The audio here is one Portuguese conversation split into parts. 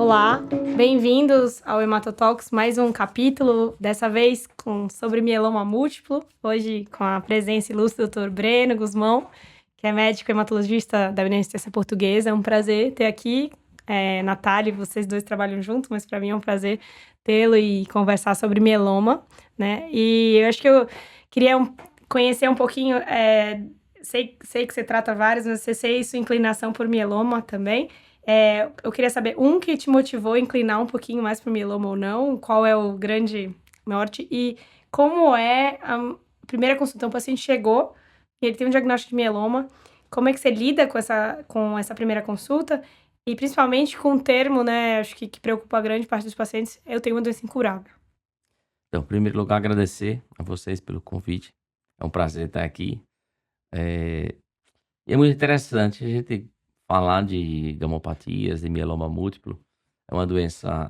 Olá, bem-vindos ao Hematotalks, mais um capítulo, dessa vez sobre mieloma múltiplo, hoje com a presença ilustre do Dr. Breno Guzmão, que é médico hematologista da Beneficência Portuguesa. É um prazer ter aqui, Natália, vocês dois trabalham juntos, mas para mim é um prazer tê-lo e conversar sobre mieloma, né? E eu acho que eu queria conhecer um pouquinho, sei que você trata vários, mas você sei sua inclinação por mieloma também. Eu queria saber, que te motivou a inclinar um pouquinho mais para o mieloma ou não? Qual é o grande norte? E como é a primeira consulta? Um paciente chegou, ele tem um diagnóstico de mieloma. Como é que você lida com essa primeira consulta? E principalmente com o termo, né? Acho que preocupa a grande parte dos pacientes. Eu tenho uma doença incurável. Então, em primeiro lugar, agradecer a vocês pelo convite. É um prazer estar aqui. E é muito interessante a gente falar de gamopatias, de mieloma múltiplo. É uma doença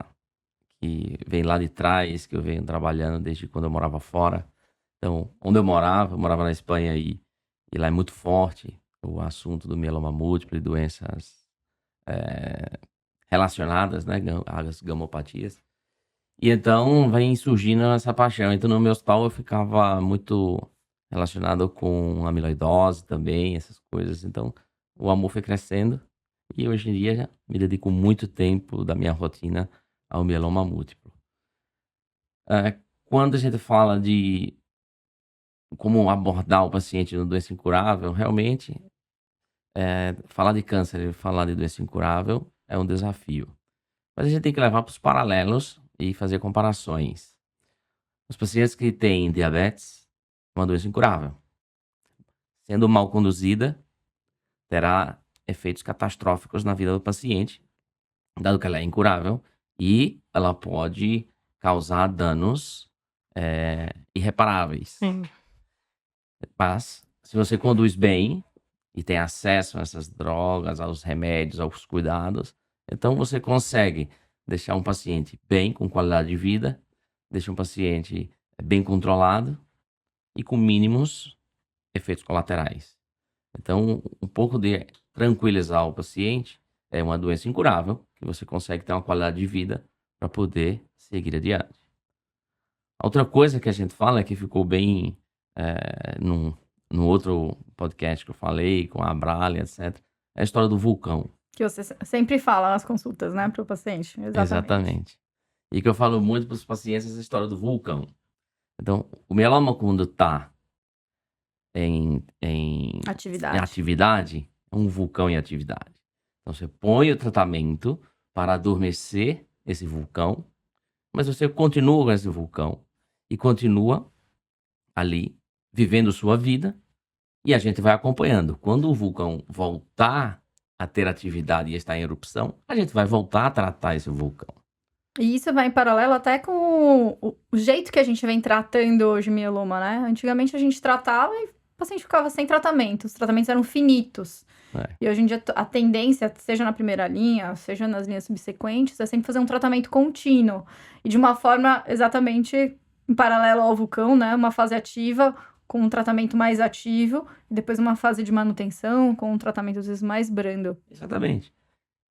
que vem lá de trás, que eu venho trabalhando desde quando eu morava fora. Então, onde eu morava na Espanha e lá é muito forte o assunto do mieloma múltiplo e doenças relacionadas, né, às gamopatias. E então vem surgindo essa paixão. Então, no meu hospital eu ficava muito relacionado com amiloidose também, essas coisas. Então, o amor foi crescendo e hoje em dia me dedico muito tempo da minha rotina ao mieloma múltiplo. Quando a gente fala de como abordar o paciente no doença incurável, realmente, falar de câncer e falar de doença incurável é um desafio. Mas a gente tem que levar para os paralelos e fazer comparações. Os pacientes que têm diabetes, uma doença incurável, sendo mal conduzida, terá efeitos catastróficos na vida do paciente, dado que ela é incurável e ela pode causar danos irreparáveis. Sim. Mas, se você conduz bem e tem acesso a essas drogas, aos remédios, aos cuidados, então você consegue deixar um paciente bem, com qualidade de vida, deixa um paciente bem controlado e com mínimos efeitos colaterais. Então, um pouco de tranquilizar o paciente é uma doença incurável, que você consegue ter uma qualidade de vida para poder seguir adiante. Outra coisa que a gente fala é que ficou bem no outro podcast que eu falei, com a Abralia, etc., é a história do vulcão. Que você sempre fala nas consultas, né, para o paciente. Exatamente. E que eu falo muito para os pacientes essa história do vulcão. Então, o mieloma, quando está em atividade, é um vulcão em atividade. Então, você põe o tratamento para adormecer esse vulcão, mas você continua com esse vulcão e continua ali vivendo sua vida e a gente vai acompanhando. Quando o vulcão voltar a ter atividade e estar em erupção, a gente vai voltar a tratar esse vulcão. E isso vai em paralelo até com o jeito que a gente vem tratando hoje o mieloma, né? Antigamente a gente tratava e o paciente ficava sem tratamento. Os tratamentos eram finitos. E hoje em dia a tendência, seja na primeira linha, seja nas linhas subsequentes, é sempre fazer um tratamento contínuo. E de uma forma exatamente em paralelo ao vulcão, né? Uma fase ativa com um tratamento mais ativo, e depois uma fase de manutenção com um tratamento às vezes mais brando. Exatamente.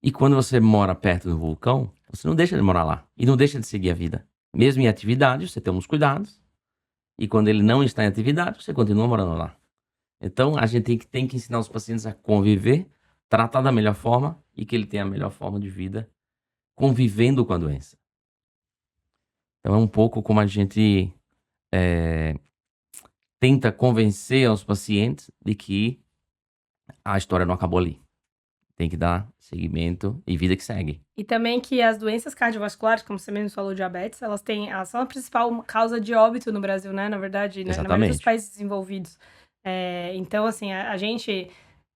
E quando você mora perto do vulcão, você não deixa de morar lá e não deixa de seguir a vida. Mesmo em atividade, você tem uns cuidados. E quando ele não está em atividade, você continua morando lá. Então, a gente tem que ensinar os pacientes a conviver, tratar da melhor forma e que ele tenha a melhor forma de vida convivendo com a doença. Então, é um pouco como a gente tenta convencer aos pacientes de que a história não acabou ali. Tem que dar seguimento e vida que segue. E também que as doenças cardiovasculares, como você mesmo falou, diabetes, elas são a principal causa de óbito no Brasil, né? Na verdade, né? Na maioria dos países desenvolvidos. Então, assim, a gente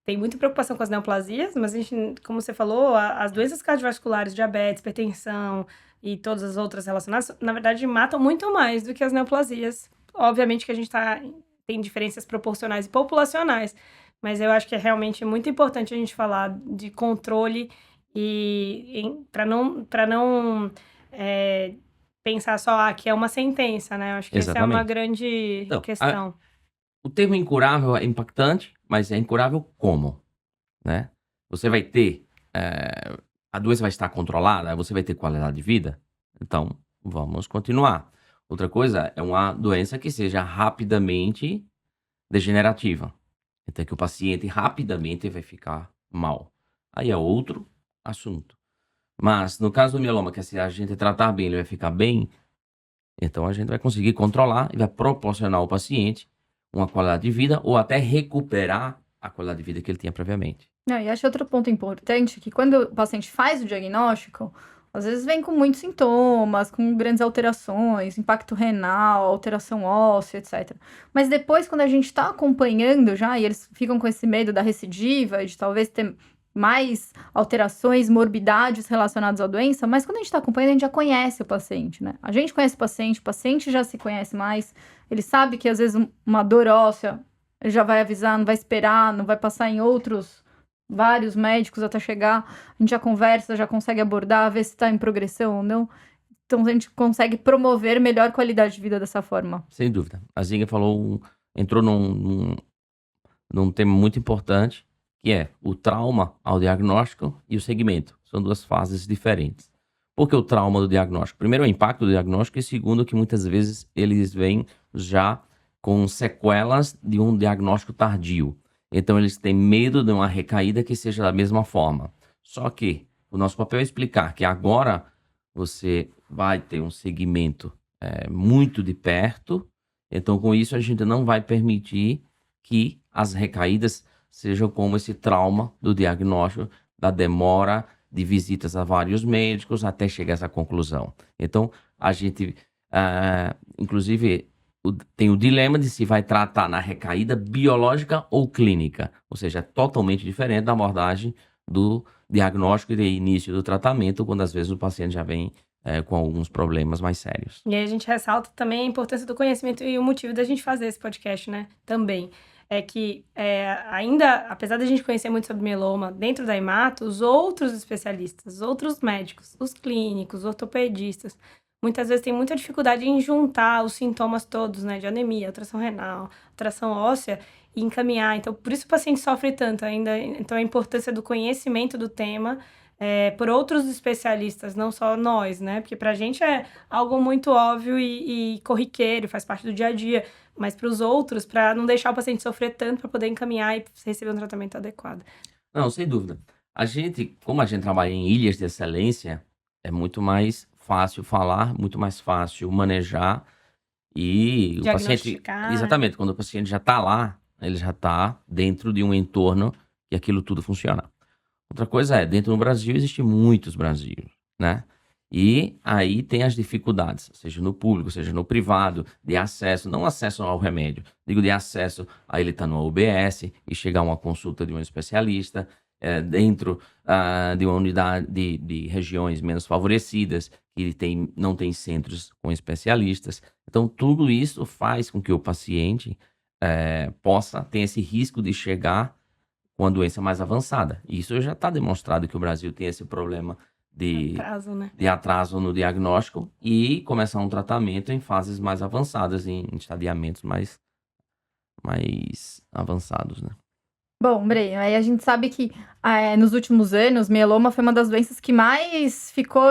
tem muita preocupação com as neoplasias, mas a gente, como você falou, as doenças cardiovasculares, diabetes, hipertensão e todas as outras relacionadas, na verdade, matam muito mais do que as neoplasias. Obviamente que a gente tem diferenças proporcionais e populacionais, mas eu acho que é realmente muito importante a gente falar de controle para não pensar só que é uma sentença, né? Eu acho que essa é uma grande questão. O termo incurável é impactante, mas é incurável como? Né? Você vai ter a doença vai estar controlada, você vai ter qualidade de vida, então vamos continuar. Outra coisa é uma doença que seja rapidamente degenerativa. Então, que o paciente rapidamente vai ficar mal. Aí é outro assunto. Mas, no caso do mieloma, que se a gente tratar bem, ele vai ficar bem, então a gente vai conseguir controlar e vai proporcionar ao paciente uma qualidade de vida ou até recuperar a qualidade de vida que ele tinha previamente. E acho outro ponto importante que quando o paciente faz o diagnóstico, às vezes vem com muitos sintomas, com grandes alterações, impacto renal, alteração óssea, etc. Mas depois, quando a gente está acompanhando já, e eles ficam com esse medo da recidiva, de talvez ter mais alterações, morbidades relacionadas à doença, mas quando a gente está acompanhando, a gente já conhece o paciente, né? A gente conhece o paciente já se conhece mais, ele sabe que às vezes uma dor óssea, ele já vai avisar, não vai esperar, não vai passar em vários médicos até chegar, a gente já conversa, já consegue abordar, ver se está em progressão ou não. Então, a gente consegue promover melhor qualidade de vida dessa forma. Sem dúvida. A Zinga entrou num tema muito importante, que é o trauma ao diagnóstico e o segmento. São duas fases diferentes. Por que o trauma do diagnóstico? Primeiro, o impacto do diagnóstico e segundo, que muitas vezes eles vêm já com sequelas de um diagnóstico tardio. Então, eles têm medo de uma recaída que seja da mesma forma. Só que o nosso papel é explicar que agora você vai ter um segmento muito de perto. Então, com isso, a gente não vai permitir que as recaídas sejam como esse trauma do diagnóstico, da demora de visitas a vários médicos até chegar a essa conclusão. Então, a gente, inclusive, tem o dilema de se vai tratar na recaída biológica ou clínica, ou seja, é totalmente diferente da abordagem do diagnóstico e do início do tratamento, quando às vezes o paciente já vem com alguns problemas mais sérios. E aí a gente ressalta também a importância do conhecimento e o motivo da gente fazer esse podcast, né? Também. É que ainda, apesar da gente conhecer muito sobre mieloma dentro da Hemato, os outros especialistas, os outros médicos, os clínicos, os ortopedistas, muitas vezes tem muita dificuldade em juntar os sintomas todos, né? De anemia, alteração renal, alteração óssea, e encaminhar. Então, por isso o paciente sofre tanto ainda. Então, a importância do conhecimento do tema por outros especialistas, não só nós, né? Porque pra gente é algo muito óbvio e corriqueiro, faz parte do dia a dia. Mas para os outros, para não deixar o paciente sofrer tanto, para poder encaminhar e receber um tratamento adequado. Não, sem dúvida. Como a gente trabalha em ilhas de excelência, é muito mais fácil falar, muito mais fácil manejar e o paciente... Exatamente, quando o paciente já está lá, ele já está dentro de um entorno que aquilo tudo funciona. Outra coisa é, dentro do Brasil, existem muitos Brasil, né? E aí tem as dificuldades, seja no público, seja no privado, de acesso, não acesso ao remédio, digo de acesso a ele estar no UBS e chegar a uma consulta de um especialista, dentro de uma unidade de regiões menos favorecidas, que não tem centros com especialistas. Então, tudo isso faz com que o paciente possa ter esse risco de chegar com a doença mais avançada. E isso já está demonstrado que o Brasil tem esse problema de atraso no diagnóstico e começar um tratamento em fases mais avançadas, em estadiamentos mais avançados, né? Bom, Breno, aí a gente sabe que nos últimos anos, mieloma foi uma das doenças que mais ficou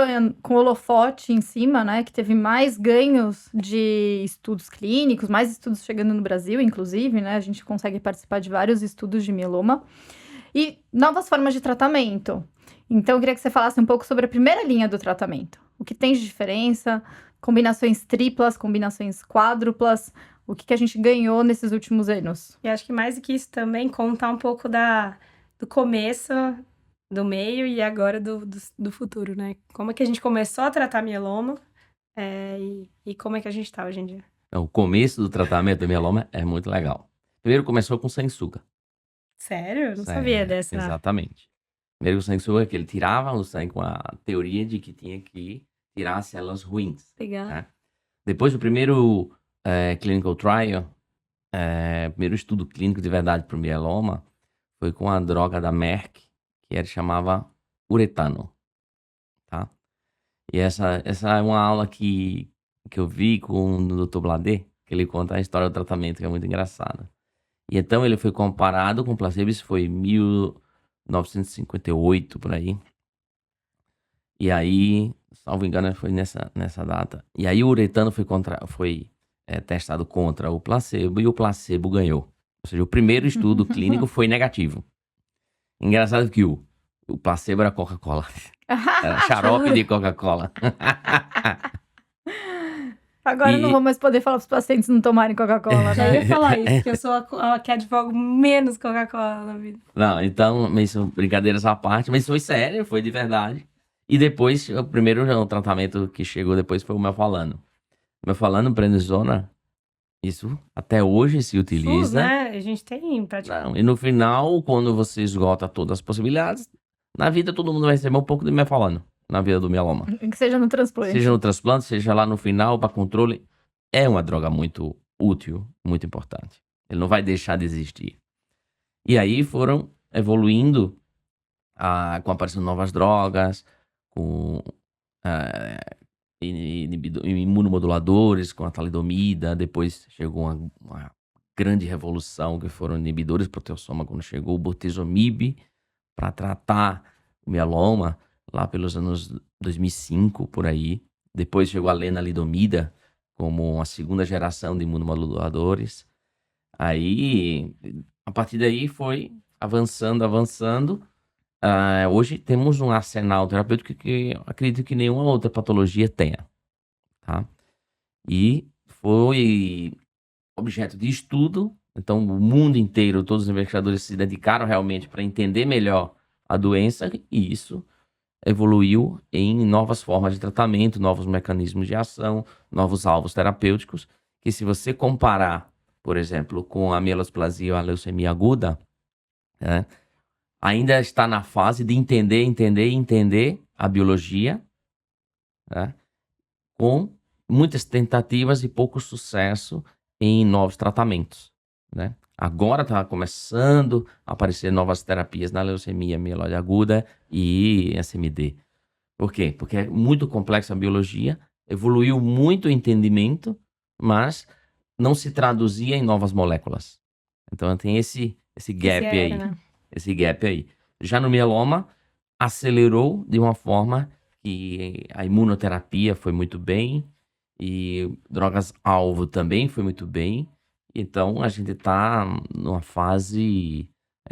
com holofote em cima, né? Que teve mais ganhos de estudos clínicos, mais estudos chegando no Brasil, inclusive, né? A gente consegue participar de vários estudos de mieloma. E novas formas de tratamento. Então, eu queria que você falasse um pouco sobre a primeira linha do tratamento. O que tem de diferença, combinações triplas, combinações quádruplas, o que a gente ganhou nesses últimos anos. E acho que mais do que isso também contar um pouco do começo, do meio e agora do futuro, né? Como é que a gente começou a tratar mieloma e como é que a gente está hoje em dia. O começo do tratamento do mieloma é muito legal. Primeiro começou com sanguessuga. Sério? Eu não sabia dessa. Exatamente. Primeiro o sanguessuga que ele tirava o sangue com a teoria de que tinha que tirar as células ruins. Legal. Né? Depois o primeiro clinical trial, primeiro estudo clínico de verdade para o mieloma, foi com a droga da Merck, que ele chamava uretano. Tá? E essa é uma aula que eu vi com o Dr. Bladet, que ele conta a história do tratamento, que é muito engraçada. E então ele foi comparado com placebo, isso foi em 1958, por aí. E aí, salvo engano, foi nessa data. E aí o uretano foi testado contra o placebo e o placebo ganhou. Ou seja, o primeiro estudo clínico foi negativo. Engraçado que o placebo era Coca-Cola. Era xarope de Coca-Cola. Agora eu não vou mais poder falar para os pacientes não tomarem Coca-Cola, Já né? ia falar isso, que eu sou a que advogo menos Coca-Cola na vida. Não, então, isso, brincadeiras à parte, mas foi sério, foi de verdade. E depois, o primeiro tratamento que chegou depois foi o Melfalano. Melfalano, prednisona, isso até hoje se SUS, utiliza. né? A gente tem praticamente. Não, e no final, quando você esgota todas as possibilidades, na vida todo mundo vai receber um pouco de Melfalano, na vida do mieloma. Que seja no transplante. Seja no transplante, seja lá no final, para controle, é uma droga muito útil, muito importante. Ele não vai deixar de existir. E aí foram evoluindo com a aparição de novas drogas, com imunomoduladores, com a talidomida. Depois chegou uma grande revolução, que foram inibidores do proteossoma, quando chegou o bortezomib para tratar o mieloma, lá pelos anos 2005, por aí. Depois chegou a lenalidomida, como uma segunda geração de imunomoduladores. Aí, a partir daí, foi avançando. Hoje temos um arsenal terapêutico que eu acredito que nenhuma outra patologia tenha, tá? E foi objeto de estudo, então o mundo inteiro, todos os investigadores se dedicaram realmente para entender melhor a doença, e isso evoluiu em novas formas de tratamento, novos mecanismos de ação, novos alvos terapêuticos, que se você comparar, por exemplo, com a mieloplasia ou a leucemia aguda, né, ainda está na fase de entender a biologia, né, com muitas tentativas e pouco sucesso em novos tratamentos, né? Agora está começando a aparecer novas terapias na leucemia mieloide aguda e SMD. Por quê? Porque é muito complexa a biologia, evoluiu muito o entendimento, mas não se traduzia em novas moléculas. Então tem esse gap aí. Né? Esse gap aí. Já no mieloma, acelerou de uma forma que a imunoterapia foi muito bem e drogas-alvo também foi muito bem. Então, a gente está numa fase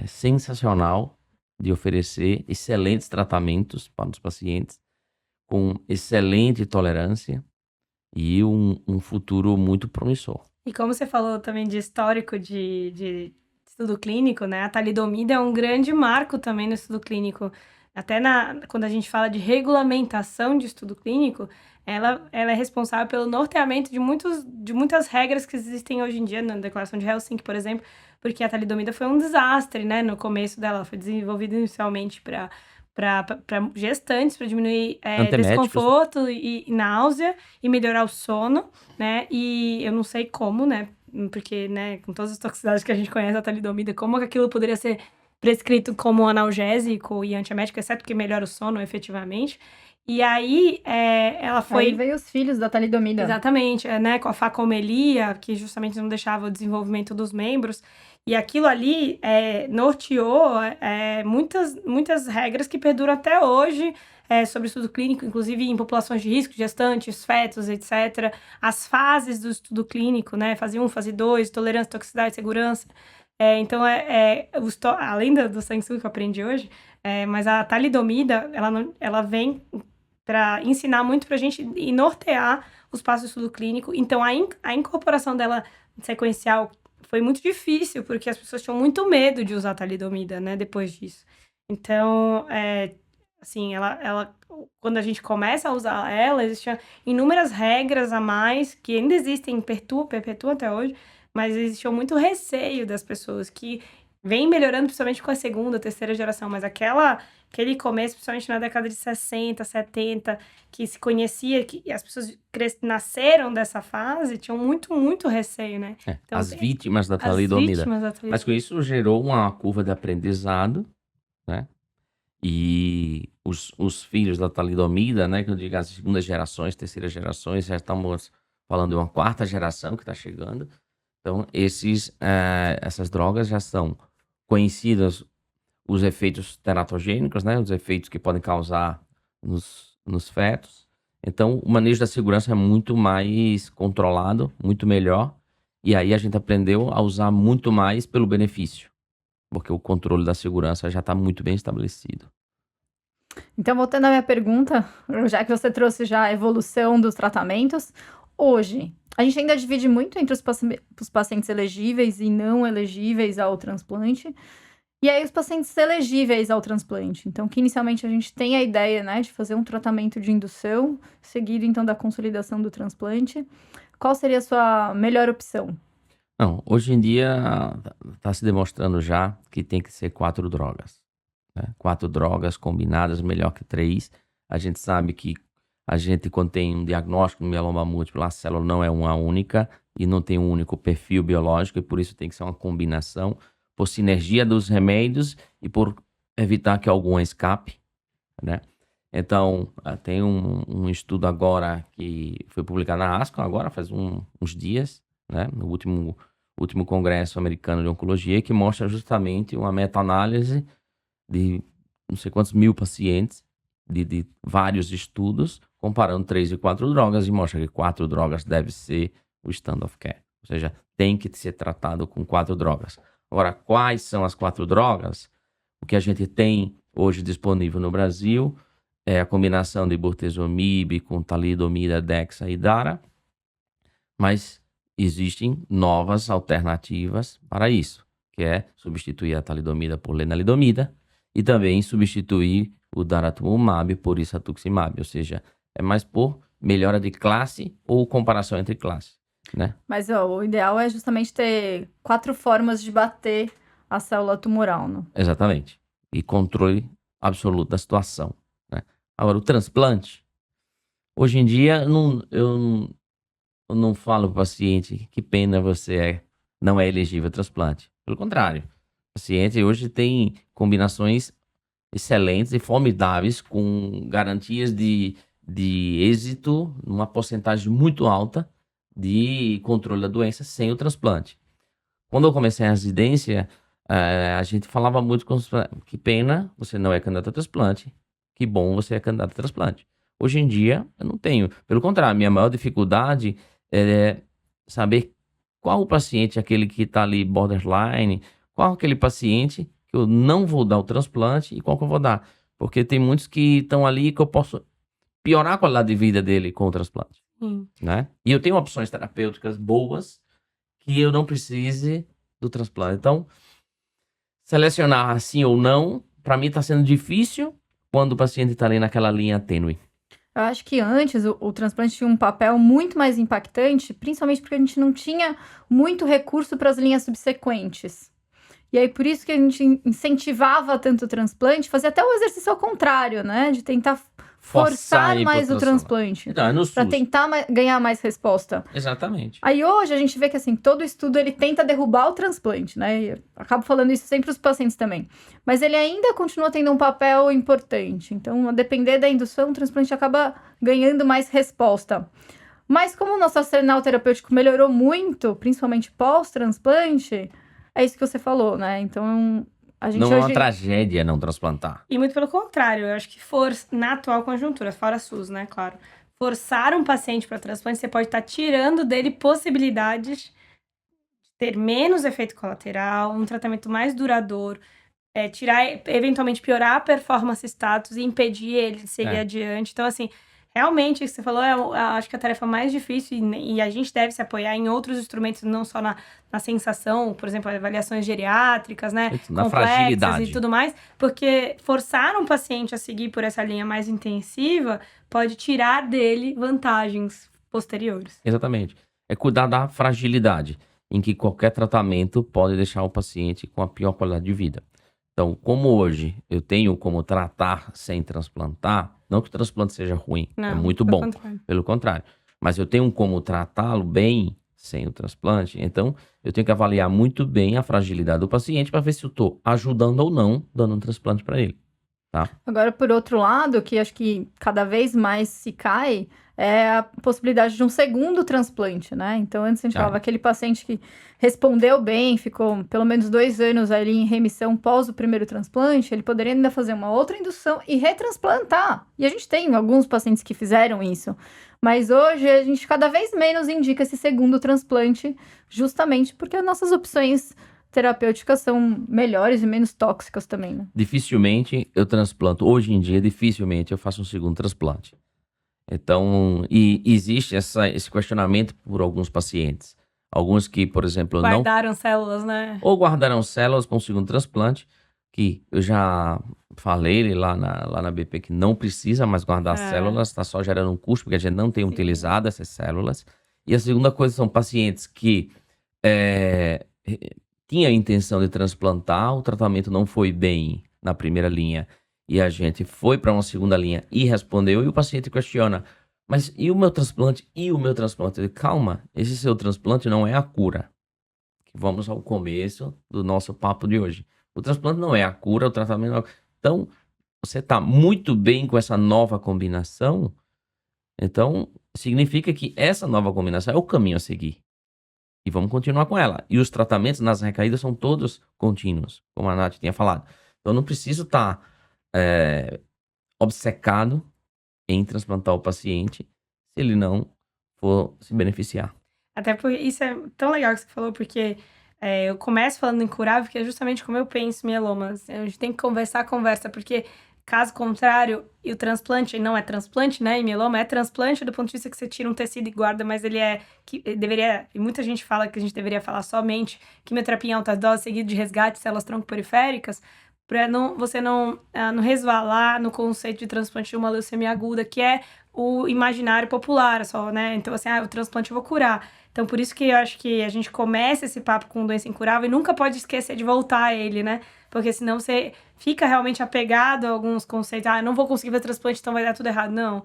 sensacional de oferecer excelentes tratamentos para os pacientes, com excelente tolerância e um futuro muito promissor. E como você falou também de histórico de estudo clínico, né? A talidomida é um grande marco também no estudo clínico. Até quando a gente fala de regulamentação de estudo clínico, ela é responsável pelo norteamento de muitas regras que existem hoje em dia na Declaração de Helsinki, por exemplo, porque a talidomida foi um desastre, né? No começo dela, foi desenvolvida inicialmente para gestantes, para diminuir desconforto e náusea e melhorar o sono, né? E eu não sei como, né? Porque, né, com todas as toxicidades que a gente conhece da talidomida, como aquilo poderia ser prescrito como analgésico e antiemético, exceto que melhora o sono efetivamente. E aí, ela foi... Aí veio os filhos da talidomida. Exatamente, né, com a facomelia, que justamente não deixava o desenvolvimento dos membros. E aquilo ali norteou muitas regras que perduram até hoje sobre estudo clínico, inclusive em populações de risco, gestantes, fetos, etc. As fases do estudo clínico, né? Fase 1, fase 2, tolerância, toxicidade, segurança. Então, além do sangue que eu aprendi hoje, mas a talidomida, ela vem para ensinar muito para a gente e nortear os passos do estudo clínico. Então, a incorporação dela sequencial foi muito difícil, porque as pessoas tinham muito medo de usar a talidomida, né, depois disso. Então, assim, ela quando a gente começa a usar ela, existiam inúmeras regras a mais, que ainda existem, perpetuam até hoje, mas existia muito receio das pessoas, que vem melhorando principalmente com a segunda, terceira geração, mas aquele começo, principalmente na década de 60, 70, que se conhecia, que as pessoas nasceram dessa fase, tinham muito, muito receio, né? Então, as vítimas da talidomida. Mas com isso gerou uma curva de aprendizado, né? E os filhos da talidomida, né? Que eu digo as segundas gerações, terceiras gerações, já estamos falando de uma quarta geração que está chegando. Então, essas drogas já são conhecidas, os efeitos teratogênicos, né? Os efeitos que podem causar nos nos fetos. Então, o manejo da segurança é muito mais controlado, muito melhor. E aí a gente aprendeu a usar muito mais pelo benefício, porque o controle da segurança já está muito bem estabelecido. Então, voltando à minha pergunta, já que você trouxe já a evolução dos tratamentos, hoje, a gente ainda divide muito entre os pacientes elegíveis e não elegíveis ao transplante. E aí, os pacientes elegíveis ao transplante. Então, que inicialmente a gente tem a ideia, né, de fazer um tratamento de indução, seguido, então, da consolidação do transplante. Qual seria a sua melhor opção? Não, hoje em dia está se demonstrando já que tem que ser 4 drogas. Né? 4 drogas combinadas, melhor que 3. A gente sabe que a gente, quando tem um diagnóstico de mieloma múltiplo, a célula não é uma única e não tem um único perfil biológico, e por isso tem que ser uma combinação, por sinergia dos remédios e por evitar que algum escape, né? Então, tem um estudo agora que foi publicado na ASCO, agora faz uns dias, né? No último congresso americano de oncologia, que mostra justamente uma meta-análise de não sei quantos mil pacientes, de vários estudos, comparando 3 e 4 drogas, e mostra que 4 drogas deve ser o standard of care. Ou seja, tem que ser tratado com 4 drogas. Agora, quais são as 4 drogas? O que a gente tem hoje disponível no Brasil é a combinação de bortezomib com talidomida, dexa e dara, mas existem novas alternativas para isso, que é substituir a talidomida por lenalidomida e também substituir o daratumumab por isatuximab, ou seja, é mais por melhora de classe ou comparação entre classes, né? Mas o ideal é justamente ter 4 formas de bater a célula tumoral, né? Exatamente. E controle absoluto da situação, né? Agora, o transplante, hoje em dia, eu não falo para o paciente que pena você não é elegível ao transplante. Pelo contrário, o paciente hoje tem combinações excelentes e formidáveis, com garantias de êxito, numa porcentagem muito alta de controle da doença sem o transplante. Quando eu comecei a residência, a gente falava muito com os que pena você não é candidato a transplante, que bom você é candidato a transplante. Hoje em dia, eu não tenho. Pelo contrário, a minha maior dificuldade é saber qual o paciente, aquele que está ali borderline, qual aquele paciente que eu não vou dar o transplante e qual que eu vou dar. Porque tem muitos que estão ali que eu posso piorar a qualidade de vida dele com o transplante. Né? E eu tenho opções terapêuticas boas que eu não precise do transplante. Então, selecionar sim ou não, para mim está sendo difícil quando o paciente está ali naquela linha tênue. Eu acho que antes o transplante tinha um papel muito mais impactante, principalmente porque a gente não tinha muito recurso para as linhas subsequentes. E aí, por isso que a gente incentivava tanto o transplante, fazia até o exercício ao contrário, né? De tentar forçar mais o transplante. Para tentar ganhar mais resposta. Exatamente. Aí hoje a gente vê que assim, todo estudo ele tenta derrubar o transplante, né? E eu acabo falando isso sempre para os pacientes também. Mas ele ainda continua tendo um papel importante. Então, a depender da indução, o transplante acaba ganhando mais resposta. Mas como o nosso arsenal terapêutico melhorou muito, principalmente pós-transplante, é isso que você falou, né? Então, a gente não é uma tragédia não transplantar. E muito pelo contrário, eu acho que na atual conjuntura, fora SUS, né, claro, forçar um paciente para transplante, você pode estar tirando dele possibilidades de ter menos efeito colateral, um tratamento mais duradouro, eventualmente piorar a performance status e impedir ele de seguir adiante. Então, assim, realmente, o que você falou, acho que a tarefa mais difícil, e a gente deve se apoiar em outros instrumentos, não só na sensação, por exemplo, avaliações geriátricas, né? Na fragilidade e tudo mais, porque forçar um paciente a seguir por essa linha mais intensiva pode tirar dele vantagens posteriores. Exatamente. É cuidar da fragilidade, em que qualquer tratamento pode deixar o paciente com a pior qualidade de vida. Então, como hoje eu tenho como tratar sem transplantar, não que o transplante seja ruim, é muito bom, pelo contrário. Mas eu tenho como tratá-lo bem sem o transplante, então eu tenho que avaliar muito bem a fragilidade do paciente para ver se eu estou ajudando ou não dando um transplante para ele. tá? Agora, por outro lado, que acho que cada vez mais se cai, é a possibilidade de um segundo transplante, né? Então, antes a gente falava aquele paciente que respondeu bem, ficou pelo menos 2 anos ali em remissão pós o primeiro transplante, ele poderia ainda fazer uma outra indução e retransplantar. E a gente tem alguns pacientes que fizeram isso. Mas hoje a gente cada vez menos indica esse segundo transplante, justamente porque as nossas opções terapêuticas são melhores e menos tóxicas também, né? Dificilmente eu transplanto. Hoje em dia, dificilmente eu faço um segundo transplante. Então, e existe esse questionamento por alguns pacientes. Alguns que, por exemplo, não Guardaram células, né? ou guardaram células para um segundo transplante, que eu já falei lá na BP que não precisa mais guardar células, está só gerando um custo, porque a gente não tem utilizado essas células. E a segunda coisa são pacientes que tinha a intenção de transplantar, o tratamento não foi bem na primeira linha e a gente foi para uma segunda linha e respondeu, e o paciente questiona, mas e o meu transplante? E o meu transplante? Eu digo, calma, esse seu transplante não é a cura. Vamos ao começo do nosso papo de hoje. O transplante não é a cura, o tratamento não é... Então, você está muito bem com essa nova combinação, então significa que essa nova combinação é o caminho a seguir. E vamos continuar com ela. E os tratamentos nas recaídas são todos contínuos, como a Nath tinha falado. Então, eu não preciso estar obcecado em transplantar o paciente se ele não for se beneficiar. Até por isso é tão legal que você falou, porque eu começo falando incurável, porque é justamente como eu penso em mielomas. A gente tem que conversar, porque caso contrário, e o transplante não é transplante, né? E mieloma é transplante do ponto de vista que você tira um tecido e guarda, mas ele e muita gente fala que a gente deveria falar somente quimioterapia em alta dose seguido de resgate de células tronco periféricas, para você não resvalar no conceito de transplante de uma leucemia aguda, que é o imaginário popular só, né? Então, assim, o transplante eu vou curar. Então, por isso que eu acho que a gente começa esse papo com doença incurável e nunca pode esquecer de voltar a ele, né? Porque senão você fica realmente apegado a alguns conceitos. Eu não vou conseguir fazer transplante, então vai dar tudo errado. Não.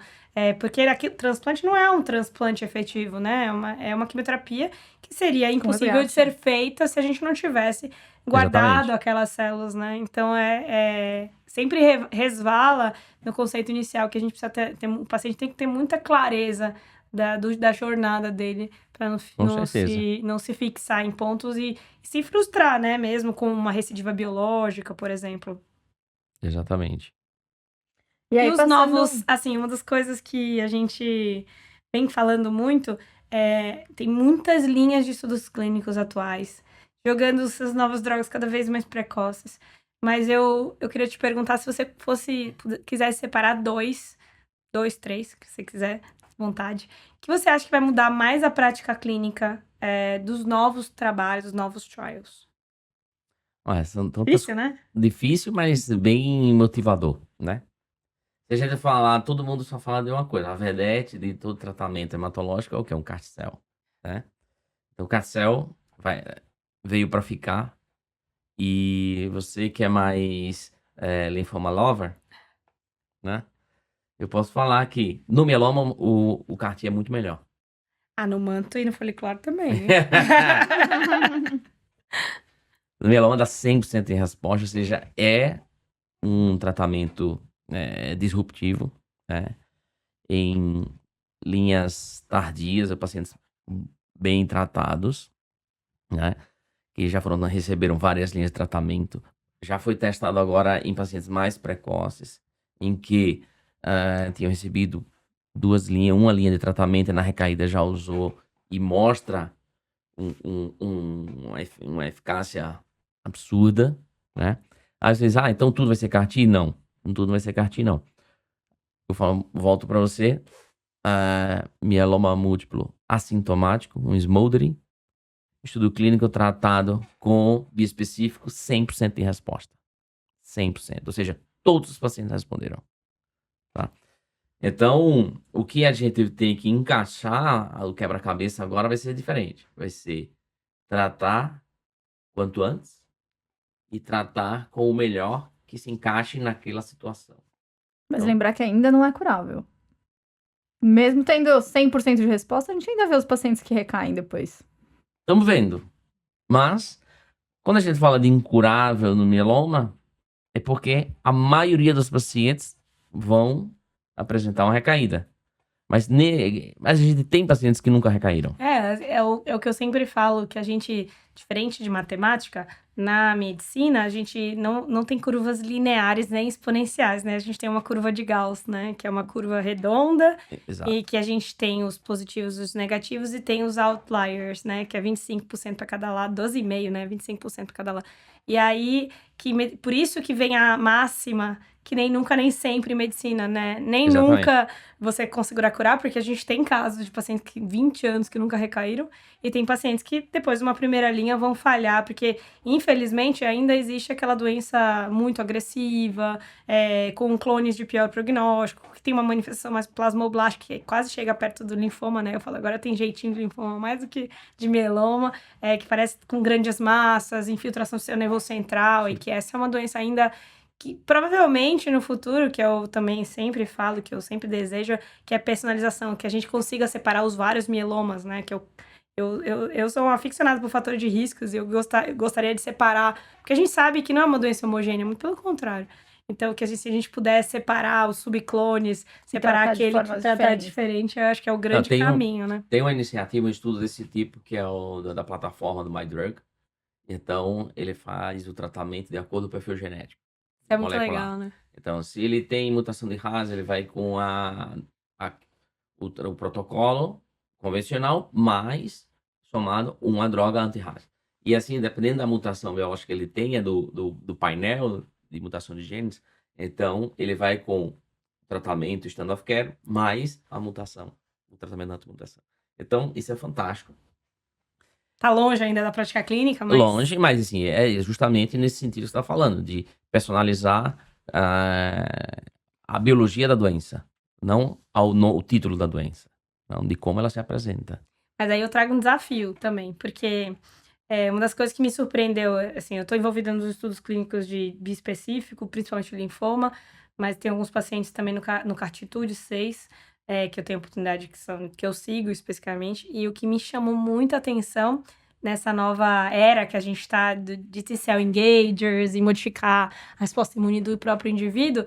Porque aqui, transplante não é um transplante efetivo, né? É uma quimioterapia que seria impossível de ser feita se a gente não tivesse guardado aquelas células, né? Então, sempre resvala no conceito inicial, que a gente precisa o paciente tem que ter muita clareza da jornada dele, para não se fixar em pontos e se frustrar, né? Mesmo com uma recidiva biológica, por exemplo. Exatamente. E aí, os novos, assim, uma das coisas que a gente vem falando muito tem muitas linhas de estudos clínicos atuais, jogando essas novas drogas cada vez mais precoces. Mas eu queria te perguntar se você quisesse separar dois, três, que você quiser, vontade. O que você acha que vai mudar mais a prática clínica dos novos trabalhos, dos novos trials? São Difícil, né? Difícil, mas bem motivador, né? Se a gente falar, todo mundo só fala de uma coisa, a vedete de todo tratamento hematológico é o que? Um CAR-T-cell, né? Então, o CAR-T-cell veio para ficar, e você que é mais linfoma lover, né? Eu posso falar que no mieloma o CAR-T é muito melhor. No manto e no folicular também. No mieloma dá 100% de resposta, ou seja, é um tratamento disruptivo, né? Em linhas tardias, pacientes bem tratados, né? Que já receberam várias linhas de tratamento. Já foi testado agora em pacientes mais precoces, em que tinham recebido 2 linhas, uma linha de tratamento e na recaída já usou, e mostra uma eficácia absurda, né? Às vezes, então tudo vai ser CAR-T? Não, tudo vai ser CAR-T, não. Eu volto para você, mieloma múltiplo assintomático, um smoldering, estudo clínico tratado com biespecífico, 100% de resposta. 100%, ou seja, todos os pacientes responderam. Tá? Então, o que a gente tem que encaixar, o quebra-cabeça agora vai ser diferente. Vai ser tratar quanto antes e tratar com o melhor que se encaixe naquela situação. Mas lembrar que ainda não é curável. Mesmo tendo 100% de resposta, a gente ainda vê os pacientes que recaem depois. Estamos vendo. Mas, quando a gente fala de incurável no mieloma, é porque a maioria dos pacientes vão apresentar uma recaída. Mas a gente tem pacientes que nunca recaíram. É o que eu sempre falo, que a gente, diferente de matemática, na medicina, a gente não tem curvas lineares nem exponenciais, né? A gente tem uma curva de Gauss, né? Que é uma curva redonda Exato. e que a gente tem os positivos e os negativos e tem os outliers, né? Que é 25% para cada lado, 12,5%, né? 25% para cada lado. E aí, por isso que vem a máxima, que nem nunca, nem sempre em medicina, né? Nem Exatamente. nunca você conseguirá curar, porque a gente tem casos de pacientes que 20 anos que nunca recaíram, e tem pacientes que depois de uma primeira linha vão falhar, porque infelizmente ainda existe aquela doença muito agressiva, com clones de pior prognóstico, que tem uma manifestação mais plasmoblástica, que quase chega perto do linfoma, né? Eu falo, agora tem jeitinho de linfoma mais do que de mieloma, que parece com grandes massas, infiltração do sistema nervoso central, e que essa é uma doença ainda que provavelmente no futuro, que eu também sempre falo, que eu sempre desejo, que é personalização, que a gente consiga separar os vários mielomas, né? Que eu sou uma aficionada por fator de riscos e eu gostaria de separar, porque a gente sabe que não é uma doença homogênea, muito pelo contrário. Então, se a gente pudesse separar os subclones, separar aquele que trata diferente, eu acho que é o grande caminho, né? Tem uma iniciativa, um estudo desse tipo, que é o da plataforma do MyDrug. Então, ele faz o tratamento de acordo com o perfil genético. É muito legal, né? Então, se ele tem mutação de RAS, ele vai com o protocolo convencional, mais somado uma droga anti-RAS. E assim, dependendo da mutação biológica que ele tenha do painel de mutação de genes, então ele vai com tratamento standard of care mais a mutação, o tratamento da anti-mutação. Então, isso é fantástico. Tá longe ainda da prática clínica, mas... Longe, mas assim, é justamente nesse sentido que você está falando, de personalizar a biologia da doença, não o título da doença, não de como ela se apresenta. Mas aí eu trago um desafio também, porque uma das coisas que me surpreendeu, assim, eu estou envolvida nos estudos clínicos de bispecífico, principalmente linfoma, mas tem alguns pacientes também no Cartitude 6, que eu tenho oportunidade, que eu sigo especificamente, e o que me chamou muita atenção nessa nova era que a gente está de T-cell engagers e modificar a resposta imune do próprio indivíduo,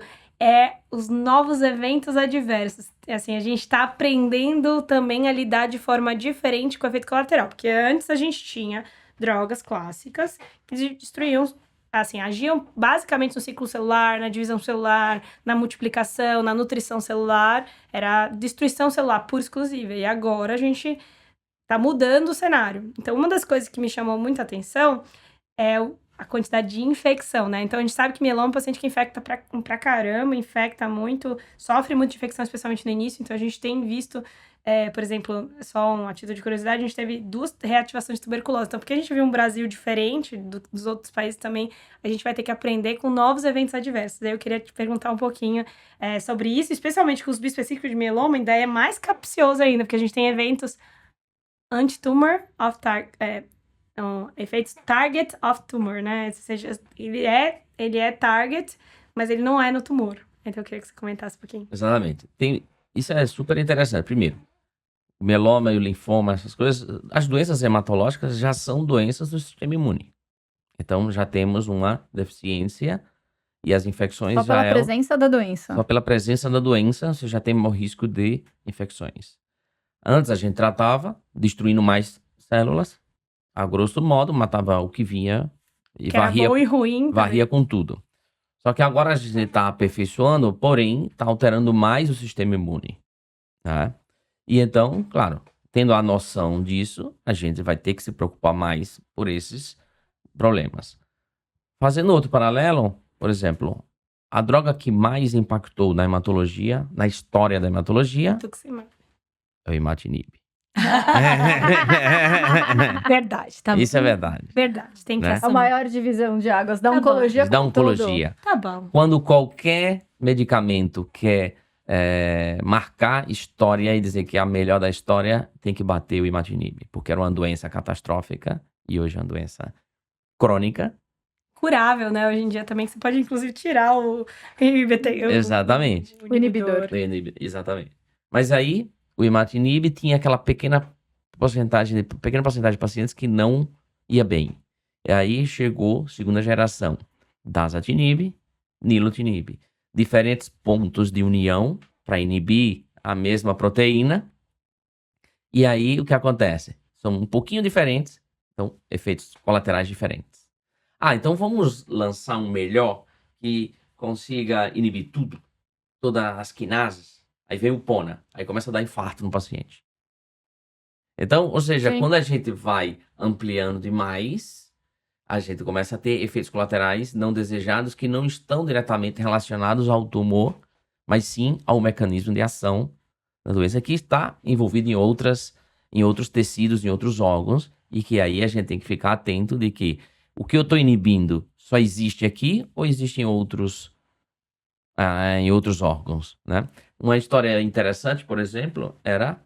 os novos eventos adversos. Assim, a gente está aprendendo também a lidar de forma diferente com o efeito colateral, porque antes a gente tinha drogas clássicas que destruíam, assim, agiam basicamente no ciclo celular, na divisão celular, na multiplicação, na nutrição celular, era destruição celular pura e exclusiva. E agora a gente tá mudando o cenário. Então, uma das coisas que me chamou muita atenção é a quantidade de infecção, né? Então, a gente sabe que mieloma é um paciente que infecta pra caramba, infecta muito, sofre muito de infecção, especialmente no início. Então, a gente tem visto, por exemplo, só uma título de curiosidade, a gente teve 2 reativações de tuberculose. Então, porque a gente viu um Brasil diferente dos outros países também, a gente vai ter que aprender com novos eventos adversos. Daí eu queria te perguntar um pouquinho sobre isso, especialmente com os bispecíficos de mieloma, ainda é mais capcioso ainda, porque a gente tem eventos anti-tumor of efeitos target of tumor, né? Ou seja, ele é target, mas ele não é no tumor. Então eu queria que você comentasse um pouquinho. Exatamente. Isso é super interessante. Primeiro, o mieloma e o linfoma, essas coisas, as doenças hematológicas já são doenças do sistema imune. Então já temos uma deficiência e as infecções Só pela presença da doença. Só pela presença da doença, você já tem o risco de infecções. Antes a gente tratava destruindo mais células, a grosso modo, matava o que vinha e varria, bom e ruim, varria com tudo. Só que agora a gente está aperfeiçoando, porém está alterando mais o sistema imune. Tá? E então, claro, tendo a noção disso, a gente vai ter que se preocupar mais por esses problemas. Fazendo outro paralelo, por exemplo, a droga que mais impactou na hematologia, na história da hematologia, é o imatinib. Verdade, tá bom. Isso é verdade. Verdade, tem que assumir. A maior divisão de águas da oncologia. Da oncologia. Tá bom. Quando qualquer medicamento quer marcar história e dizer que é a melhor da história, tem que bater o imatinib, porque era uma doença catastrófica e hoje é uma doença crônica. Curável, né? Hoje em dia também você pode, inclusive, tirar o inibidor. Exatamente. O inibidor. Exatamente. Mas aí, o imatinib tinha aquela pequena porcentagem de pacientes que não ia bem. E aí chegou a segunda geração, dasatinib, nilotinib. Diferentes pontos de união para inibir a mesma proteína. E aí, o que acontece? São um pouquinho diferentes, então, efeitos colaterais diferentes. Então vamos lançar um melhor que consiga inibir tudo, todas as quinases. Aí vem o PONA, aí começa a dar infarto no paciente. Então, ou seja, Sim. quando a gente vai ampliando demais, a gente começa a ter efeitos colaterais não desejados que não estão diretamente relacionados ao tumor, mas sim ao mecanismo de ação da doença que está envolvido em outros tecidos, em outros órgãos, e que aí a gente tem que ficar atento de que o que eu estou inibindo só existe aqui ou existe em outros órgãos, né? Uma história interessante, por exemplo, era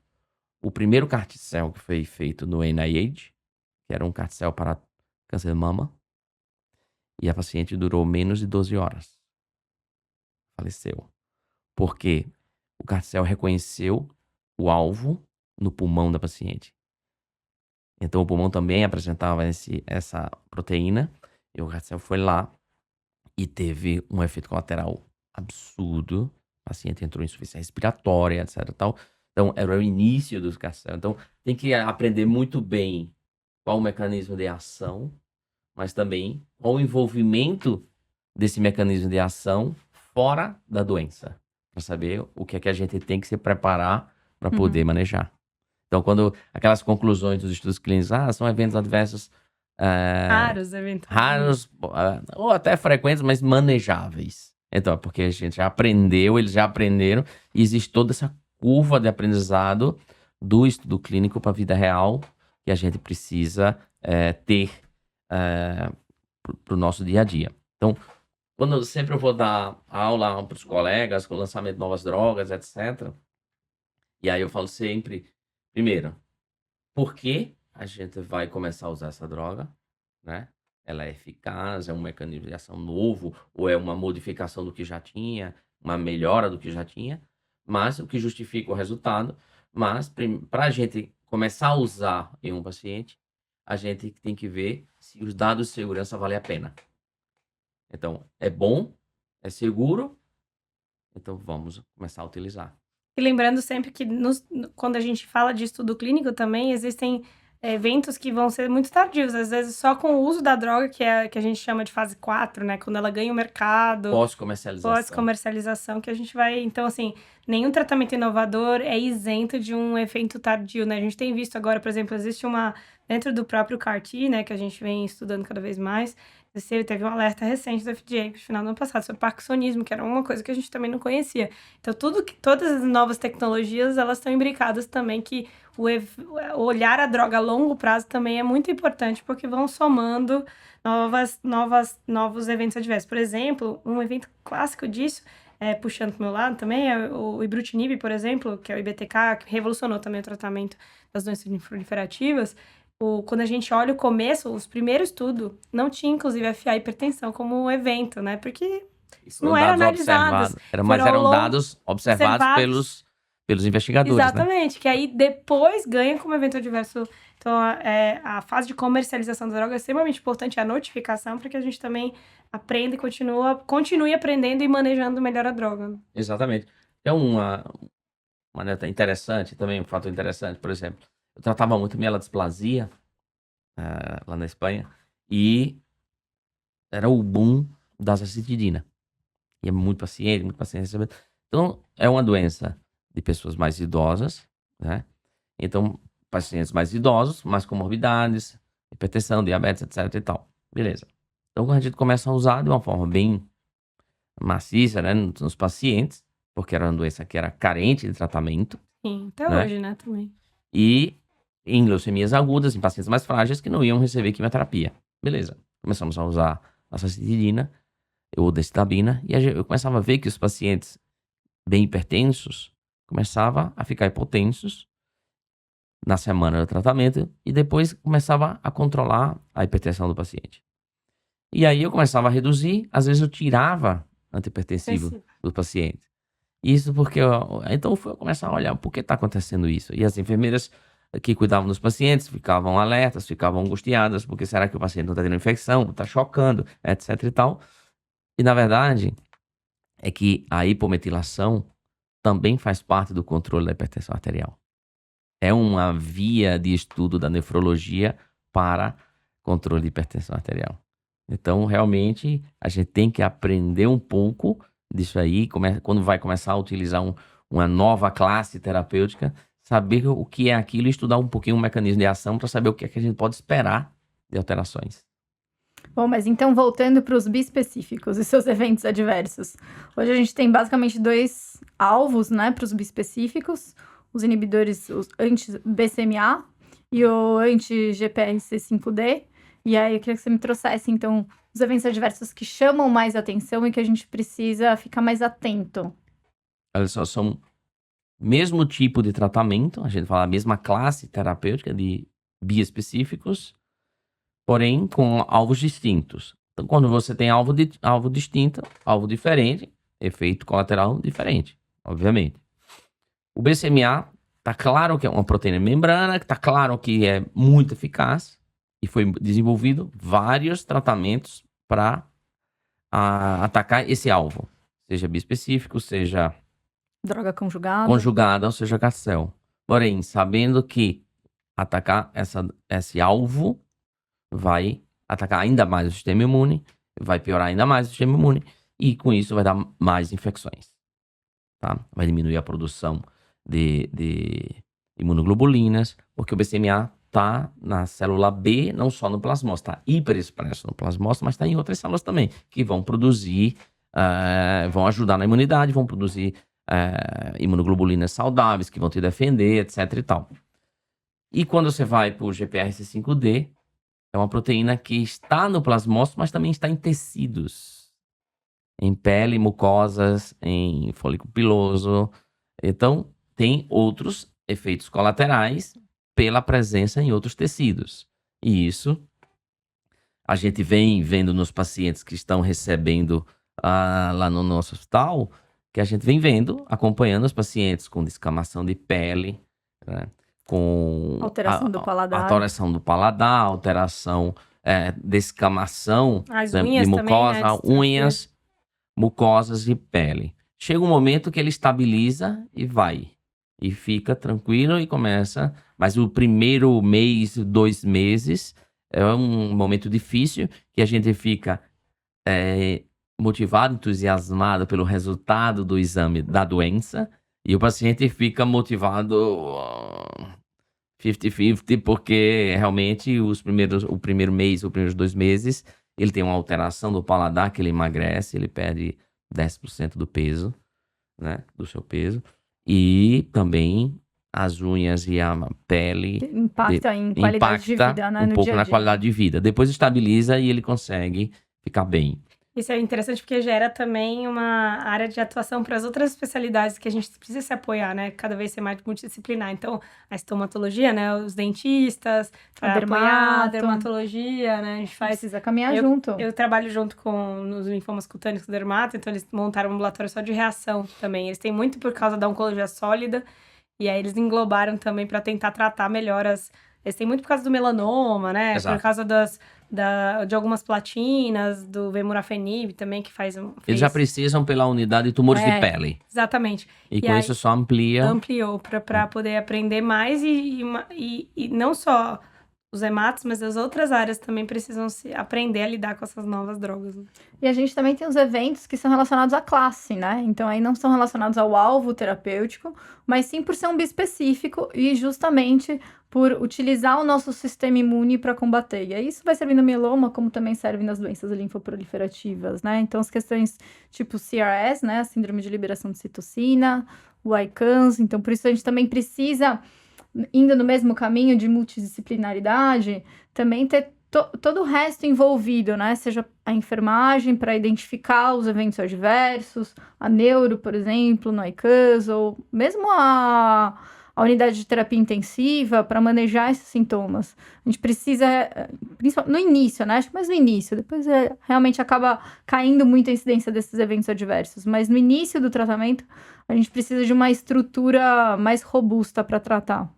o primeiro carticel que foi feito no NIH, que era um carticel para câncer de mama, e a paciente durou menos de 12 horas. Faleceu. Porque o carticel reconheceu o alvo no pulmão da paciente. Então o pulmão também apresentava essa proteína, e o carticel foi lá e teve um efeito colateral absurdo. O paciente entrou em insuficiência respiratória, etc. Tal. Então, era o início dos carticel. Então, tem que aprender muito bem qual o mecanismo de ação, mas também qual o envolvimento desse mecanismo de ação fora da doença, para saber o que é que a gente tem que se preparar para poder manejar. Então, quando aquelas conclusões dos estudos clínicos, são eventos adversos Raros, eventos. raros, ou até frequentes, mas manejáveis. Então, é porque a gente já aprendeu, eles já aprenderam, e existe toda essa curva de aprendizado do estudo clínico para a vida real que a gente precisa ter para o nosso dia a dia. Então, quando sempre eu vou dar aula para os colegas com o lançamento de novas drogas, etc., e aí eu falo sempre, primeiro, por que a gente vai começar a usar essa droga, né? Ela é eficaz, é um mecanismo de ação novo, ou é uma modificação do que já tinha, uma melhora do que já tinha, mas o que justifica o resultado. Mas para a gente começar a usar em um paciente, a gente tem que ver se os dados de segurança valem a pena. Então, é bom, é seguro, então vamos começar a utilizar. E lembrando sempre que quando a gente fala de estudo clínico também, existem eventos que vão ser muito tardios, às vezes só com o uso da droga, que a gente chama de fase 4, né? Quando ela ganha o mercado. Pós-comercialização, que a gente vai... Então, assim, nenhum tratamento inovador é isento de um evento tardio, né? A gente tem visto agora, por exemplo, existe dentro do próprio CAR-T, né? Que a gente vem estudando cada vez mais, teve um alerta recente do FDA no final do ano passado sobre parkinsonismo, que era uma coisa que a gente também não conhecia. Então, todas as novas tecnologias, elas estão imbricadas também que olhar a droga a longo prazo também é muito importante, porque vão somando novos eventos adversos. Por exemplo, um evento clássico disso, puxando pro meu lado também, é o ibrutinib, por exemplo, que é o IBTK, que revolucionou também o tratamento das doenças proliferativas. Quando a gente olha o começo, os primeiros estudos, não tinha, inclusive, FA hipertensão como evento, né? Porque isso não eram analisados. Mas eram dados observados pelos investigadores, exatamente, né? Que aí depois ganha como evento adverso. Então, a fase de comercialização da droga é extremamente importante, a notificação, para que a gente também aprenda e continue aprendendo e manejando melhor a droga. Exatamente. É uma neta interessante também, um fato interessante, por exemplo, eu tratava muito mielodisplasia lá na Espanha, e era o boom da azacitidina. E é muito paciente recebendo. Então, é uma doença de pessoas mais idosas, né? Então, pacientes mais idosos, mais comorbidades, hipertensão, diabetes, etc e tal. Beleza. Então, a gente começa a usar de uma forma bem maciça, né, nos pacientes, porque era uma doença que era carente de tratamento. Sim, até hoje, né, também. E em leucemias agudas, em pacientes mais frágeis que não iam receber quimioterapia. Beleza. Começamos a usar a azacitidina ou decitabina, e eu começava a ver que os pacientes bem hipertensos começavam a ficar hipotensos na semana do tratamento, e depois começava a controlar a hipertensão do paciente. E aí eu começava a reduzir, às vezes eu tirava antihipertensivo do paciente. Isso porque então eu começar a olhar por que está acontecendo isso. E as enfermeiras que cuidavam dos pacientes ficavam alertas, ficavam angustiadas, porque será que o paciente não está tendo infecção, está chocando, etc e tal. E na verdade, é que a hipometilação também faz parte do controle da hipertensão arterial. É uma via de estudo da nefrologia para controle de hipertensão arterial. Então, realmente, a gente tem que aprender um pouco disso aí, quando vai começar a utilizar uma nova classe terapêutica, saber o que é aquilo e estudar um pouquinho o mecanismo de ação para saber o que é que a gente pode esperar de alterações. Bom, mas então voltando para os bispecíficos e seus eventos adversos. Hoje a gente tem basicamente 2 alvos, né, para os bispecíficos, os inibidores, os anti-BCMA e o anti-GPRC5D. E aí eu queria que você me trouxesse, então, os eventos adversos que chamam mais atenção e que a gente precisa ficar mais atento. Olha só, são mesmo tipo de tratamento, a gente fala a mesma classe terapêutica de biespecíficos, porém com alvos distintos. Então, quando você tem alvo distinto, alvo diferente, efeito colateral diferente, obviamente. O BCMA, tá claro que é uma proteína membrana, tá claro que é muito eficaz e foi desenvolvido vários tratamentos para atacar esse alvo, seja biespecífico, seja Droga conjugada. conjugada, ou seja, carcel. Porém, sabendo que atacar esse alvo vai atacar ainda mais o sistema imune, vai piorar ainda mais o sistema imune, e com isso vai dar mais infecções, tá? Vai diminuir a produção de imunoglobulinas, porque o BCMA tá na célula B, não só no plasmócito, tá hiperexpresso no plasmócito, mas tá em outras células também, que vão produzir, vão ajudar na imunidade, vão produzir imunoglobulinas saudáveis, que vão te defender, etc e tal. E quando você vai para o GPRC5D, é uma proteína que está no plasmócito, mas também está em tecidos. Em pele, mucosas, em folículo piloso. Então, tem outros efeitos colaterais pela presença em outros tecidos. E isso a gente vem vendo nos pacientes que estão recebendo lá no nosso hospital, que a gente vem vendo, acompanhando os pacientes com descamação de pele, né? Com Alteração do paladar. alteração do paladar, alteração, descamação As de unhas também, mucosa, né? unhas, mucosas e pele. Chega um momento que ele estabiliza e vai. E fica tranquilo e começa. Mas o primeiro mês, 2 meses, é um momento difícil, que a gente fica motivado, entusiasmado pelo resultado do exame da doença. E o paciente fica motivado 50-50, porque realmente o primeiro mês, os primeiros 2 meses, ele tem uma alteração do paladar, que ele emagrece, ele perde 10% do peso, né, do seu peso. E também as unhas e a pele Impacta em qualidade de vida, né, um no pouco dia a na dia. qualidade de vida. Depois estabiliza e ele consegue ficar bem. Isso é interessante porque gera também uma área de atuação para as outras especialidades que a gente precisa se apoiar, né? Cada vez ser mais multidisciplinar. Então, a estomatologia, né? Os dentistas, para apoiar a dermatologia, né? A gente faz... Precisa caminhar junto. Eu trabalho junto nos linfomas cutâneos com dermato, então eles montaram um ambulatório só de reação também. Eles têm muito por causa da oncologia sólida, e aí eles englobaram também para tentar tratar melhor eles têm muito por causa do melanoma, né? Exato. Por causa de algumas platinas, do vemurafenib também, que fez... Eles já precisam pela unidade de tumores de pele. Exatamente. E com isso só ampliou para poder aprender mais e não só os hematos, mas as outras áreas também precisam aprender a lidar com essas novas drogas. E a gente também tem os eventos que são relacionados à classe, né? Então aí não são relacionados ao alvo terapêutico, mas sim por ser um bispecífico e justamente por utilizar o nosso sistema imune para combater. E aí isso vai servir no mieloma, como também serve nas doenças linfoproliferativas, né? Então as questões tipo CRS, né? A síndrome de liberação de citocina, o ICANS. Então por isso a gente também precisa, indo no mesmo caminho de multidisciplinaridade, também ter todo o resto envolvido, né? Seja a enfermagem para identificar os eventos adversos, a neuro, por exemplo, no ICANS, ou mesmo a unidade de terapia intensiva para manejar esses sintomas. A gente precisa, principalmente no início, né? Acho que mais no início, depois realmente acaba caindo muito a incidência desses eventos adversos, mas no início do tratamento a gente precisa de uma estrutura mais robusta para tratar.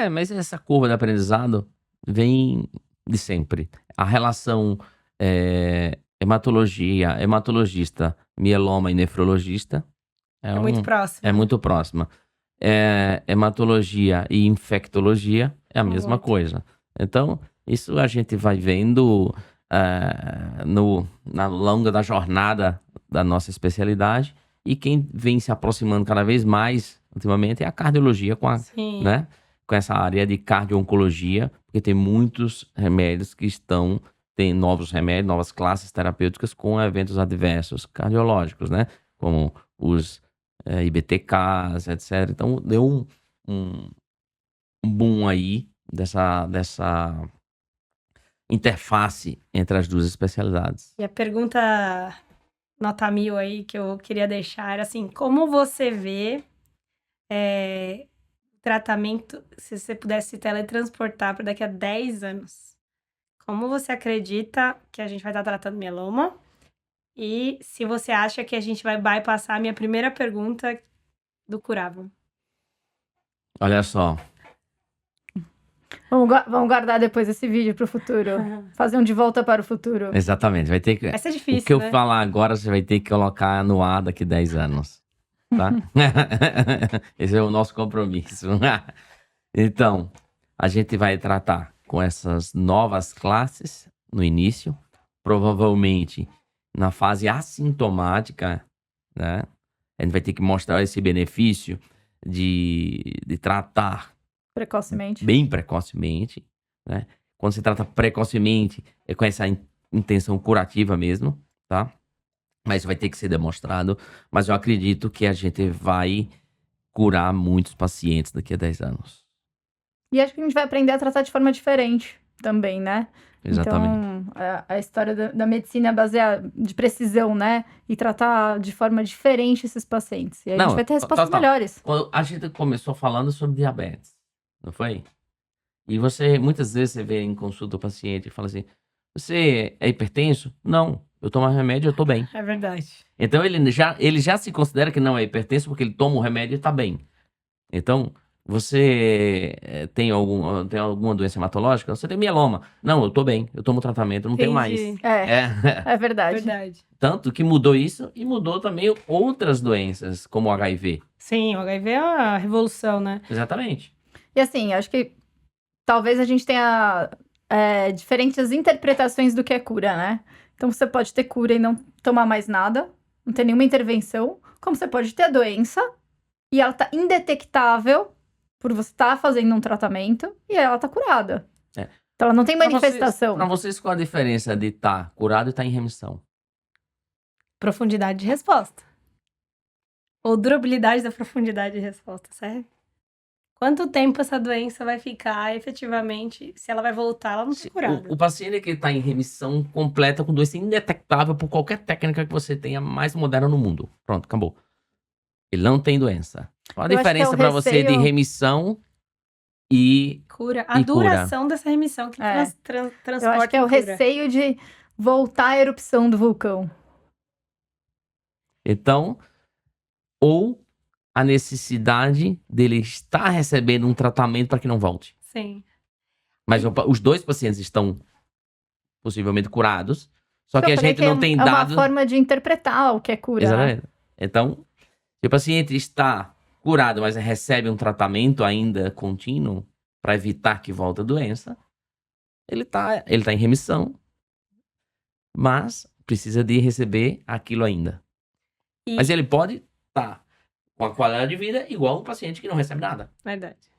Mas essa curva de aprendizado vem de sempre. A relação hematologista mieloma e nefrologista. É muito próximo. É muito próxima. Hematologia e infectologia é a mesma Muito. coisa. Então, isso a gente vai vendo na longa da jornada da nossa especialidade. E quem vem se aproximando cada vez mais, ultimamente, é a cardiologia Sim. né? Com essa área de cardio-oncologia, porque tem muitos remédios tem novos remédios, novas classes terapêuticas com eventos adversos cardiológicos, né? Como os IBTKs, etc. Então, deu um boom aí dessa interface entre as duas especialidades. E a pergunta nota 1000 aí que eu queria deixar era assim, como você vê tratamento, se você pudesse se teletransportar para daqui a 10 anos? Como você acredita que a gente vai estar tratando mieloma? E se você acha que a gente vai bypassar a minha primeira pergunta do curável? Olha só, Vamos guardar depois esse vídeo pro futuro. Fazer um de volta para o futuro. exatamente, vai ter que... Vai ser O difícil, que eu né? falar agora, você vai ter que colocar no ar daqui 10 anos, tá? Esse é o nosso compromisso. Então, a gente vai tratar com essas novas classes no início, provavelmente na fase assintomática, né? A gente vai ter que mostrar esse benefício de tratar Precocemente. bem precocemente, né? Quando se trata precocemente, é com essa intenção curativa mesmo, tá? Mas vai ter que ser demonstrado. Mas eu acredito que a gente vai curar muitos pacientes daqui a 10 anos. E acho que a gente vai aprender a tratar de forma diferente também, né? Exatamente. Então, a história da medicina baseada de precisão, né? E tratar de forma diferente esses pacientes. E aí a gente vai ter respostas melhores. Quando a gente começou falando sobre diabetes, não foi? E muitas vezes você vê em consulta o paciente e fala assim, você é hipertenso? Não, eu tomo remédio e eu tô bem. É verdade. Então ele já se considera que não é hipertenso porque ele toma o remédio e tá bem. Então, você tem alguma doença hematológica? Você tem mieloma. Não, eu tô bem, eu tomo tratamento, não tenho mais. Entendi. É verdade. Verdade. Tanto que mudou isso e mudou também outras doenças, como o HIV. Sim, o HIV é uma revolução, né? Exatamente. E assim, acho que talvez a gente tenha diferentes interpretações do que é cura, né? Então você pode ter cura e não tomar mais nada, não ter nenhuma intervenção, como você pode ter a doença e ela tá indetectável por você estar fazendo um tratamento e ela tá curada. Então ela não tem manifestação. Para vocês, qual a diferença de estar curado e estar em remissão? Profundidade de resposta. Ou durabilidade da profundidade de resposta, serve? Quanto tempo essa doença vai ficar efetivamente? Se ela vai voltar, ela não tá curada. O paciente que está em remissão completa com doença indetectável por qualquer técnica que você tenha mais moderna no mundo. Pronto, acabou. Ele não tem doença. Qual a diferença para você de remissão e cura? A duração dessa remissão que transporta. Eu acho que é o receio de voltar à erupção do vulcão. Então, ou a necessidade dele estar recebendo um tratamento para que não volte. Sim. Mas os dois pacientes estão possivelmente curados, só que a gente não tem dados. É uma forma de interpretar o que é cura. Exatamente. Então, se o paciente está curado, mas recebe um tratamento ainda contínuo para evitar que volte a doença, ele tá em remissão, mas precisa de receber aquilo ainda. Mas ele pode estar com a qualidade de vida igual um paciente que não recebe nada. Verdade.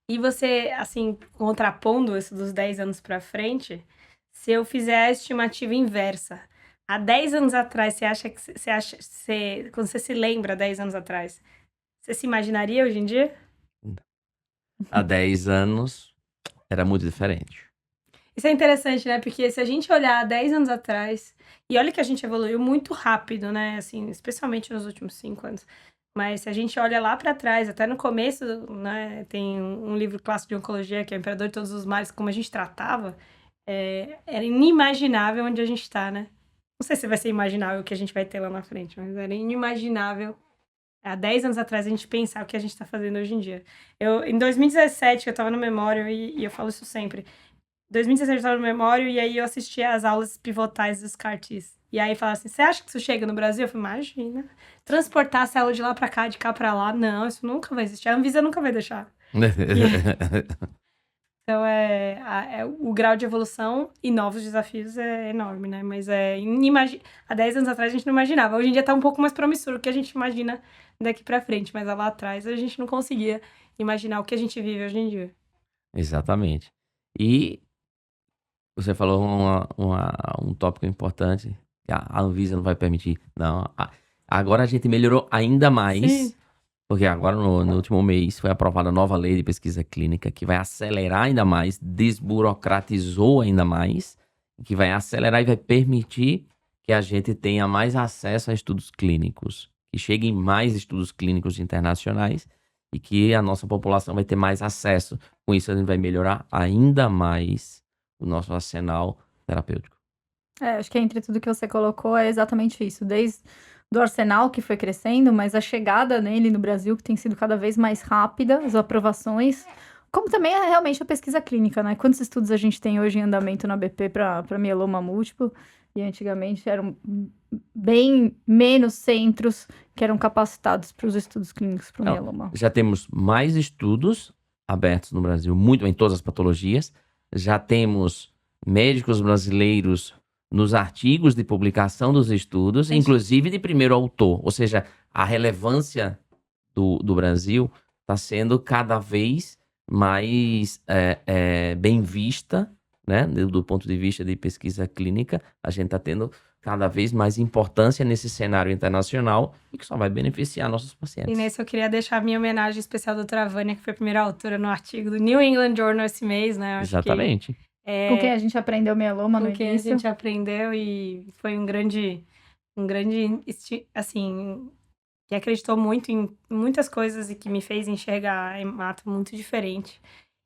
E você, assim, contrapondo isso dos 10 anos para frente, se eu fizer a estimativa inversa, há 10 anos atrás, quando você se lembra 10 anos atrás, você se imaginaria hoje em dia? Há 10 anos era muito diferente. Isso é interessante, né? Porque se a gente olhar 10 anos atrás, e olha que a gente evoluiu muito rápido, né? Assim, especialmente nos últimos 5 anos. Mas se a gente olha lá para trás, até no começo, né? Tem um livro clássico de oncologia, que é o Imperador de Todos os Males, como a gente tratava, era inimaginável onde a gente está, né? Não sei se vai ser imaginável o que a gente vai ter lá na frente, mas era inimaginável. Há 10 anos atrás a gente pensar o que a gente está fazendo hoje em dia. Em 2017, eu estava no Memório, e eu falo isso sempre. 2017 eu estava no Memório e aí eu assisti às aulas pivotais dos CAR-Ts. E aí fala assim, você acha que isso chega no Brasil? Eu falei, imagina. Transportar a célula de lá pra cá, de cá pra lá, não, isso nunca vai existir. A Anvisa nunca vai deixar. Então, o grau de evolução e novos desafios é enorme, né? Mas há 10 anos atrás a gente não imaginava. Hoje em dia tá um pouco mais promissor o que a gente imagina daqui pra frente. Mas lá atrás a gente não conseguia imaginar o que a gente vive hoje em dia. Exatamente. E você falou um tópico importante, que a Anvisa não vai permitir. Não, agora a gente melhorou ainda mais, Sim. porque agora no último mês foi aprovada a nova lei de pesquisa clínica, que vai acelerar ainda mais, desburocratizou ainda mais, que vai acelerar e vai permitir que a gente tenha mais acesso a estudos clínicos, que cheguem mais estudos clínicos internacionais e que a nossa população vai ter mais acesso. Com isso a gente vai melhorar ainda mais o nosso arsenal terapêutico. Acho que entre tudo que você colocou é exatamente isso. Desde do arsenal que foi crescendo, mas a chegada nele no Brasil que tem sido cada vez mais rápida, as aprovações, como também é realmente a pesquisa clínica, né? Quantos estudos a gente tem hoje em andamento na BP para mieloma múltiplo? E antigamente eram bem menos centros que eram capacitados para os estudos clínicos para o mieloma. Já temos mais estudos abertos no Brasil, muito em todas as patologias. Já temos médicos brasileiros nos artigos de publicação dos estudos, inclusive de primeiro autor. Ou seja, a relevância do Brasil está sendo cada vez mais bem vista, né? Do ponto de vista de pesquisa clínica. A gente está tendo cada vez mais importância nesse cenário internacional e que só vai beneficiar nossos pacientes. E nesse eu queria deixar a minha homenagem especial à doutora Vânia, que foi a primeira autora no artigo do New England Journal esse mês, né? Eu Exatamente. Com quem a gente aprendeu mieloma no início. Com quem a gente aprendeu e foi um grande, assim, que acreditou muito em muitas coisas e que me fez enxergar a hemato muito diferente.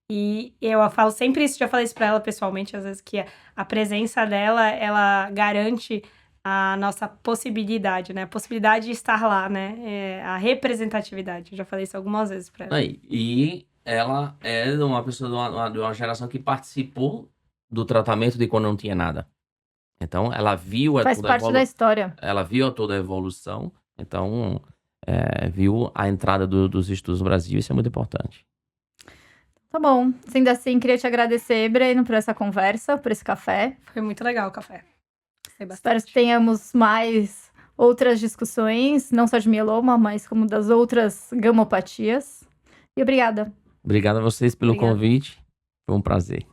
E eu falo sempre isso, já falei isso pra ela pessoalmente, às vezes, que a presença dela, ela garante a nossa possibilidade, né? A possibilidade de estar lá, né? A representatividade. Eu já falei isso algumas vezes pra ela. E ela é uma pessoa de uma geração que participou do tratamento de quando não tinha nada. Então, ela viu Faz parte da história. Ela viu toda a evolução. Então, viu a entrada dos estudos no Brasil. Isso é muito importante. Tá bom. Sendo assim, queria te agradecer, Breno, por essa conversa, por esse café. Foi muito legal o café. Gostei bastante. Espero que tenhamos mais outras discussões, não só de mieloma, mas como das outras gamopatias. E obrigada. Obrigado a vocês pelo convite. Foi um prazer.